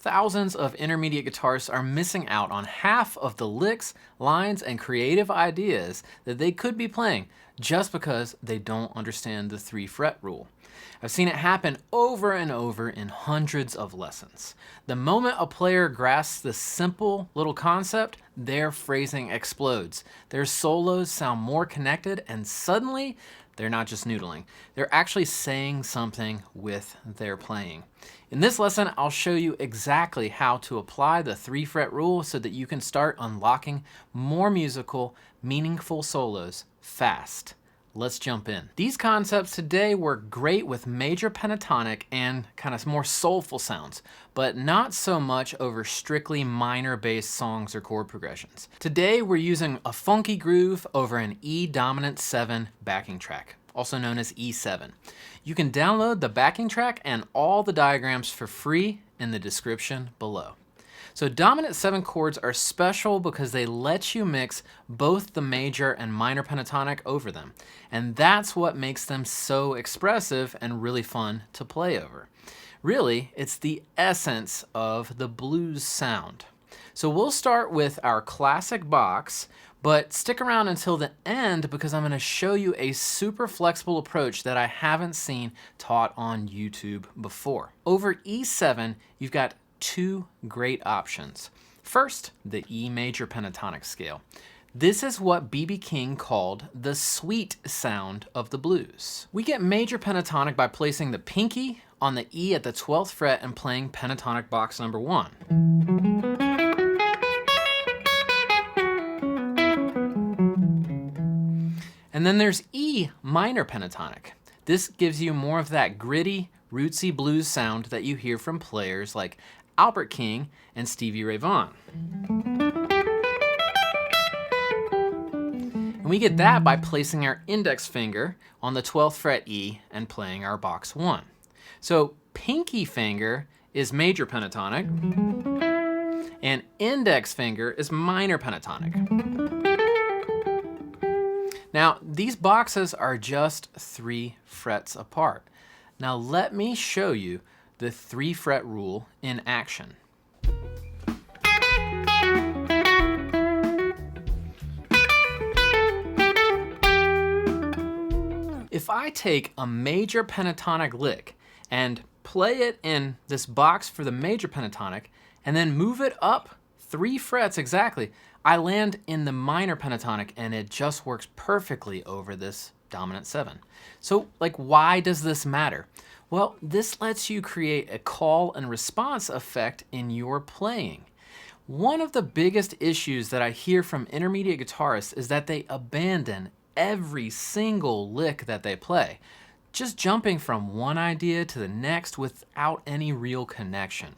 Thousands of intermediate guitarists are missing out on half of the licks, lines, and creative ideas that they could be playing just because they don't understand the 3-fret rule. I've seen it happen over and over in hundreds of lessons. The moment a player grasps this simple little concept, their phrasing explodes. Their solos sound more connected, and suddenly they're not just noodling. They're actually saying something with their playing. In this lesson, I'll show you exactly how to apply the 3-fret rule so that you can start unlocking more musical, meaningful solos fast. Let's jump in. These concepts today work great with major pentatonic and kind of more soulful sounds, but not so much over strictly minor-based songs or chord progressions. Today, we're using a funky groove over an E dominant 7 backing track, also known as E7. You can download the backing track and all the diagrams for free in the description below. So dominant 7 chords are special because they let you mix both the major and minor pentatonic over them. And that's what makes them so expressive and really fun to play over. Really, it's the essence of the blues sound. So we'll start with our classic box, but stick around until the end because I'm going to show you a super flexible approach that I haven't seen taught on YouTube before. Over E7, you've got two great options. First, the E major pentatonic scale. This is what B.B. King called the sweet sound of the blues. We get major pentatonic by placing the pinky on the E at the 12th fret and playing pentatonic box number 1. And then there's E minor pentatonic. This gives you more of that gritty, rootsy blues sound that you hear from players like Albert King and Stevie Ray Vaughan. And we get that by placing our index finger on the 12th fret E and playing our box 1. So pinky finger is major pentatonic and index finger is minor pentatonic. Now, these boxes are just 3 frets apart. Now let me show you the 3-fret rule in action. If I take a major pentatonic lick and play it in this box for the major pentatonic and then move it up 3 frets exactly, I land in the minor pentatonic and it just works perfectly over this dominant 7. So, why does this matter? Well, this lets you create a call and response effect in your playing. One of the biggest issues that I hear from intermediate guitarists is that they abandon every single lick that they play, just jumping from one idea to the next without any real connection.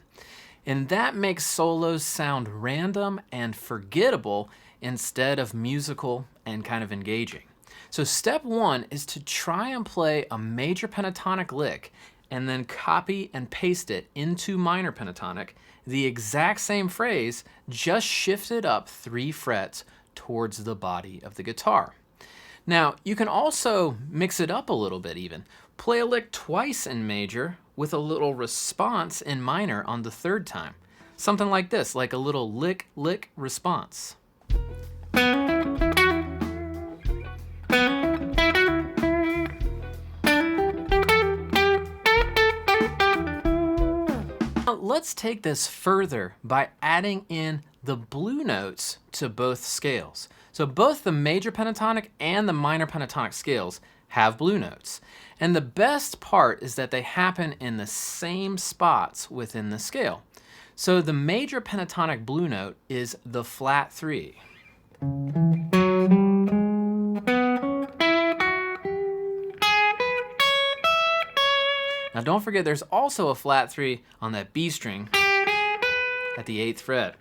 And that makes solos sound random and forgettable instead of musical and kind of engaging. So step 1 is to try and play a major pentatonic lick and then copy and paste it into minor pentatonic, the exact same phrase, just shifted up 3 frets towards the body of the guitar. Now, you can also mix it up a little bit even. Play a lick twice in major with a little response in minor on the 3rd time. Something like this, like a little lick, lick response. Let's take this further by adding in the blue notes to both scales. So both the major pentatonic and the minor pentatonic scales have blue notes. And the best part is that they happen in the same spots within the scale. So the major pentatonic blue note is the flat 3. Now don't forget there's also a flat 3 on that B string at the 8th fret.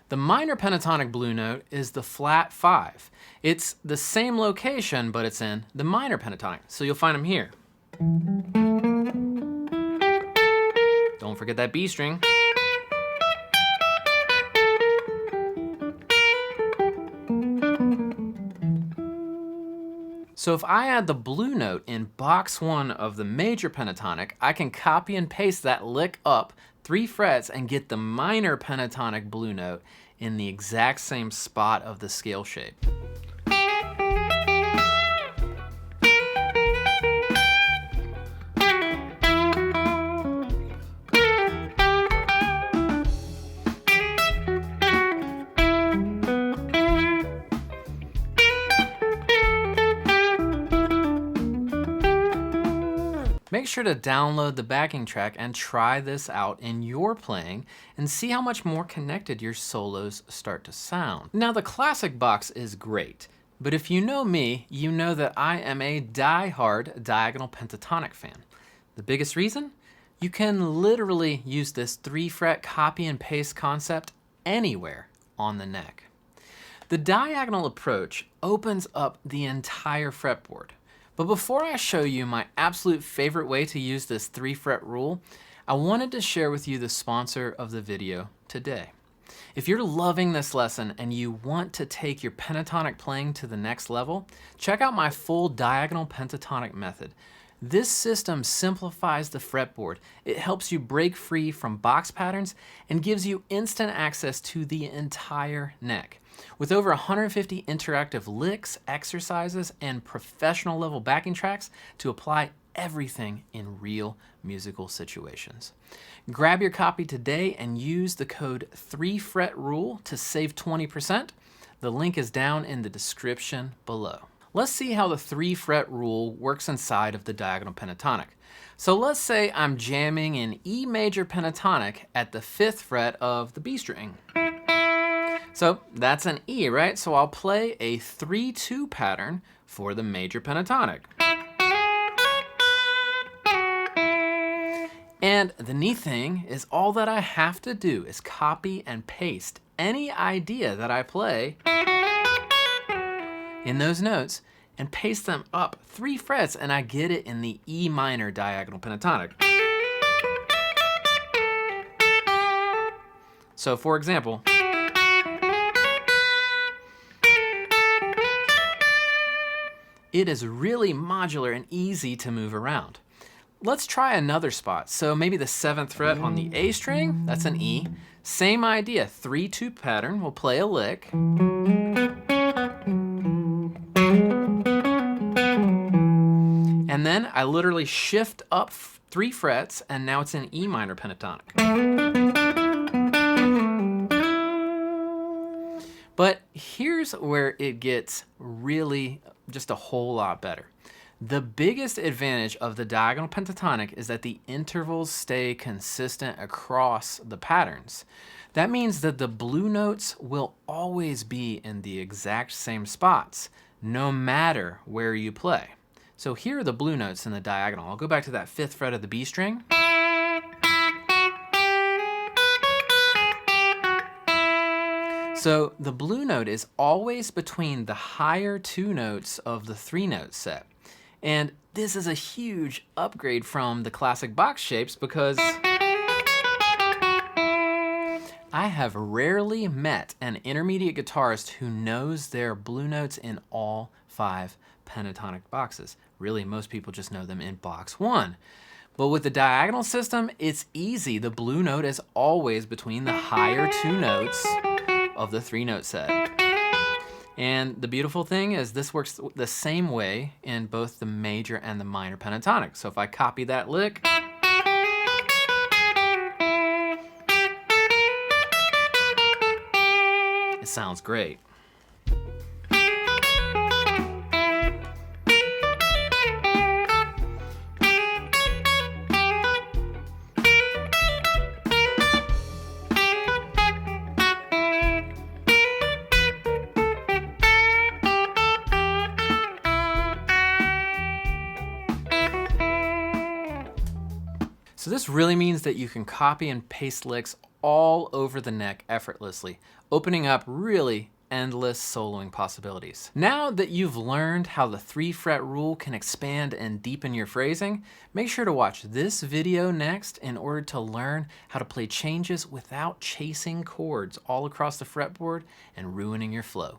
The minor pentatonic blue note is the flat 5. It's the same location, but it's in the minor pentatonic, so you'll find them here. Don't forget that B string. So if I add the blue note in box 1 of the major pentatonic, I can copy and paste that lick up 3 frets and get the minor pentatonic blue note in the exact same spot of the scale shape. Make sure to download the backing track and try this out in your playing and see how much more connected your solos start to sound. Now the classic box is great, but if you know me, you know that I am a die-hard Diagonal Pentatonic fan. The biggest reason? You can literally use this 3-fret copy and paste concept anywhere on the neck. The diagonal approach opens up the entire fretboard. But before I show you my absolute favorite way to use this 3-fret rule, I wanted to share with you the sponsor of the video today. If you're loving this lesson and you want to take your pentatonic playing to the next level, check out my full Diagonal Pentatonic method. This system simplifies the fretboard. It helps you break free from box patterns and gives you instant access to the entire neck. With over 150 interactive licks, exercises, and professional level backing tracks to apply everything in real musical situations. Grab your copy today and use the code 3FretRule to save 20%. The link is down in the description below. Let's see how the 3-fret rule works inside of the Diagonal Pentatonic. So let's say I'm jamming in E major pentatonic at the 5th fret of the B string. So that's an E, right? So I'll play a 3-2 pattern for the major pentatonic. And the neat thing is all that I have to do is copy and paste any idea that I play in those notes and paste them up 3 frets and I get it in the E minor diagonal pentatonic. So for example, it is really modular and easy to move around. Let's try another spot. So maybe the 7th fret on the A string, that's an E. Same idea, 3-2 pattern, we'll play a lick. And then I literally shift up 3 frets and now it's an E minor pentatonic. But here's where it gets really just a whole lot better. The biggest advantage of the diagonal pentatonic is that the intervals stay consistent across the patterns. That means that the blue notes will always be in the exact same spots, no matter where you play. So here are the blue notes in the diagonal. I'll go back to that 5th fret of the B string. So the blue note is always between the higher 2 notes of the 3-note set. And this is a huge upgrade from the classic box shapes because I have rarely met an intermediate guitarist who knows their blue notes in all 5 pentatonic boxes. Really, most people just know them in box 1. But with the diagonal system, it's easy. The blue note is always between the higher 2 notes of the 3-note set. And the beautiful thing is this works the same way in both the major and the minor pentatonic. So if I copy that lick, it sounds great. So this really means that you can copy and paste licks all over the neck effortlessly, opening up really endless soloing possibilities. Now that you've learned how the 3-fret rule can expand and deepen your phrasing, make sure to watch this video next in order to learn how to play changes without chasing chords all across the fretboard and ruining your flow.